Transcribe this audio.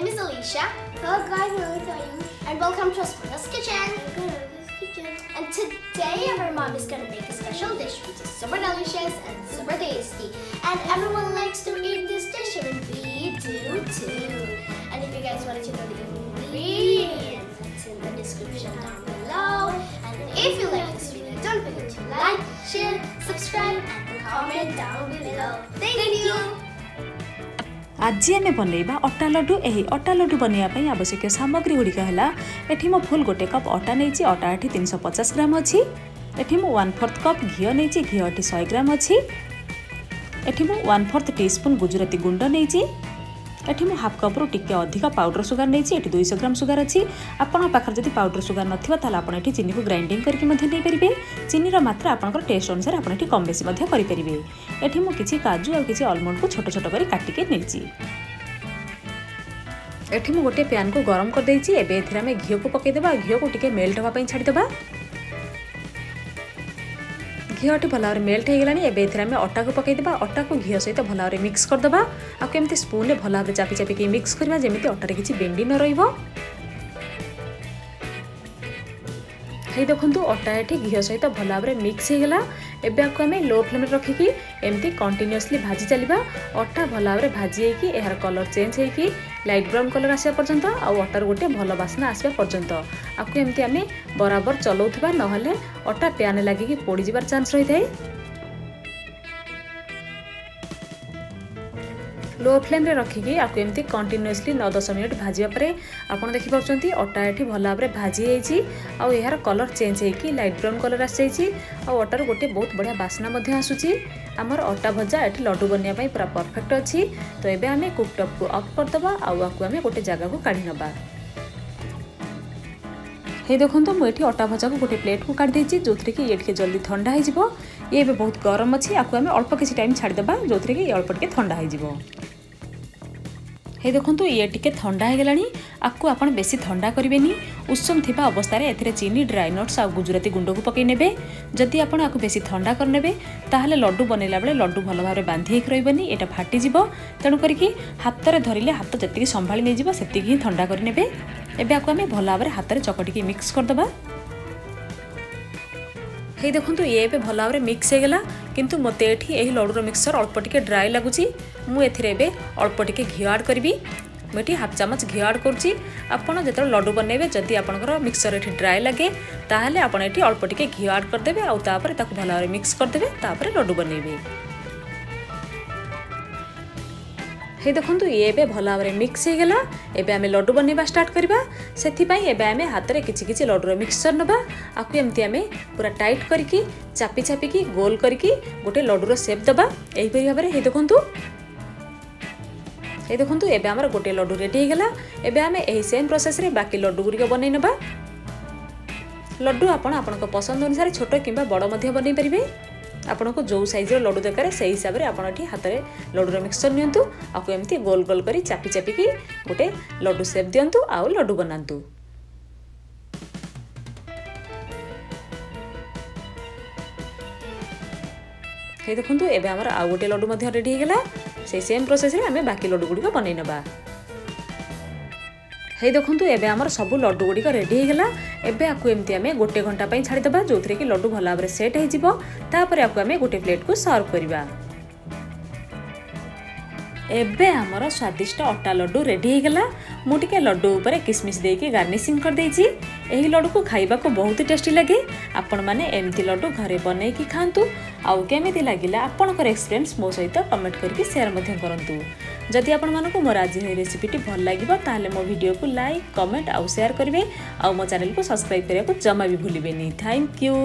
name is Alicia. Hello guys, and welcome to Asmana's kitchen. And today our mom is gonna make a special dish which is super delicious and super tasty. And everyone likes to eat this dish, and we do too. And if you guys wanted to know the ingredients, it's in the description down below. And if you like this video, don't forget to like, share, subscribe, and comment down below. Thank you. आज आम बनइबा अटा लड्डू। यही अटा लड्डू बनवाई आवश्यक सामग्री गुड़िक है ये मो फुल गोटे कप अटा नहीं अटा ये 350 ग्राम अच्छी ये मु 1/4 कप घी नहीं घी ये 100 ग्राम अच्छी ये मु 1/4 टीस्पून गुजराती गुंड नहीं ये मु हाफ कप रु टिके अधिक पाउडर सुगार नहीं ये 200 ग्राम सुगार अच्छी। आपण पाखर जदि पाउडर सुगार ना चीनी को ग्राइंडिंग करके नहीं पारे। चीनीर मात्रा आपंकर टेस्ट अनुसार आप कम बेसी करेंगे। ये मु किसी काजू और किसी आलमंड को छोट छोट कर काटिके नहीं ये मु गोटे पैन को गरम कर देइछि। एबे एथिरा में घी को पकेदेबा। घी को टिके मेल्ट होगा पई छाड़ीदेबा। घी भल भाव मेल्ट हो गलानी। एबे एथिरा में अटा को पकेदेबा। अटा को घी सहित भल भाव मिक्स करदेबा। आ केमती स्पून रे भल भाव चापी चापी मिक्स करबा जेमिति अटारे किछि बेंडी न रहिबो। हे देखंतु अटा एठी घी सहित भल भाव मिक्स हो गला। एबे आपको आम लो फ्लेम रखिकी एमती कंटिन्यूअसली भाजी चलिबा। अटा भल भाव भाजी होगी यार कलर चेंज होगी लाइट ब्राउन कलर आसा पर्यंत आउ अटार गोटे भल बास्ना आसवा पर्यंत आपको एमती आम बराबर चलाउथबा नहले अटा प्यान लागिकी पोड़ी जिबार चांस रही थाए। लो फ्लेम रे रखिकी आपको एमती कंटिन्यूअसली 9-10 मिनट भाजिबा परे आपण देखि पाउछंती अटा एठी भल भाव भाजी होईची आ यार कलर चेंज होईकी लाइट ब्राउन कलर आसी जाईची आ अटार गोटे बहुत बढ़िया बास्ना मध्ये आसुची। आमर अटा भजा एठी लड्डू बनया पई पूरा परफेक्ट अछि। तो एबे आमे कुकटॉप को ऑफ कर दबा आ आकु आमे गोटे जगह को काढी नबा। हे देखंतु मु एठी अटा भजा को गोटे प्लेट को काढ देछि जोथरे कि ये जल्दी ठंडा हो जिवो। ये एबे बहुत गरम अछि। आकु आमे अल्प किछि टाइम छाडी दबा जोथरे कि अल्प टिके ठंडा हो जिवो। हे देखंतु ये टिके ठंडा हो गलानी। आपको आपण बेसी ठंडा करिवेनी। उष्म थिबा अवस्था रे एथिरे चीनी ड्राई नट्स आ गुजराती गुंड को पकई नेबे। जदि आपण आकु बेसी ठंडा कर नेबे ताहाले लड्डू बनेला बेले लड्डू भल भाव बांधी हेक रहिबनी। एटा फाटी जिवो। तेणु करिकी हाथ रे धरिले हाथ जतिकी संभाली नै जिवो सेतिकी ही ठंडा कर नेबे। एबे आकु आमे भल भाव हाथ रे चकटिकी मिक्स कर दबा। हे देखंतु ये एबे भल भाव मिक्स हो गला। किंतु मते एठी एही लड्डूर मिक्सचर अल्प टिके ड्राई लागुची। मु एथिरे एबे अल्प टिके घी ऐड करबी। मुझे हाफ चामच घी ऐड करुच्ची। आपड़ जो लड्डू बनइबे जदि आपंकर मिक्सचर ये ड्राई लगे ताहले आपण एठी अल्प टिके घी ऐड करदेबे आ तापर ताकु भल भाव मिक्स करदेबे तापर लड्डू बनइबे। हे देखंतु ये एबे भल भाव मिक्स हो गला। एबे आमे लड्डू बनइबा स्टार्ट करबा। सेथि पई एबे आमे हाथ रे किछि किछि लड्डूर मिक्सचर नबा। आकु एमती आमे पूरा टाइट करके चापी चापी की गोल करके गोटे लड्डूर शेप दबा। एही परि भाबरे हे देखंतु ये देखंतु एबे हमर गोटे लड्डू रेडी हो गला। एबे आमे एही सेम प्रोसेस रे बाकी लड्डू गुडी को बनई नबा। लड्डू आपण आपनको पसंद अनुसार छोट किंबा बड़ मध्ये बनई परिबे। आपनको जो साइज रो लड्डू दरकार से हिसाब रे आपण एठी हाथ रे लड्डूर मिक्सचर नियंतु। आकु एमती गोल गोल करी चापी चापी की गोटे लड्डू शेप दियंतु आ लड्डू बनांतु। हे देखंतु एबे हमर आ गोटे लड्डू मध्ये रेडी हो गला। से सेम प्रोसेस रे हमें बाकी लड्डू गुडी को बनई नबा। हे देखंतु एबे हमर सब लड्डू गुडी को रेडी हो गला। एबे आकु एमती हमें गोटे घंटा पई छाडी दबा जोथरे कि लड्डू भल भाव सेट हो जिवो। तापर आकु हमें गोटे प्लेट को सर्व करबा। एबे हमर स्वादिष्ट अटा लड्डू रेडी हो गला। मु टिके लड्डू ऊपर किसमिस देकी गार्निशिंग कर देछि। एही लड्डू को खाइबा को बहुत टेस्टी लगे। आपण माने एमती लड्डू घरे बनै की खांतु। आउ केमिति लागिला आपणकर एक्सपीरियंस मो सहित कमेंट करके शेयर मध्य करंतु। जदि आपण मानको मोर आज हे रेसिपीटी भल लागिबो ताले मो वीडियो को लाइक कमेंट आउ शेयर करबे। आउ मो चैनल को सब्सक्राइब करिया को जमा भी भूलिबेनी। Thank you.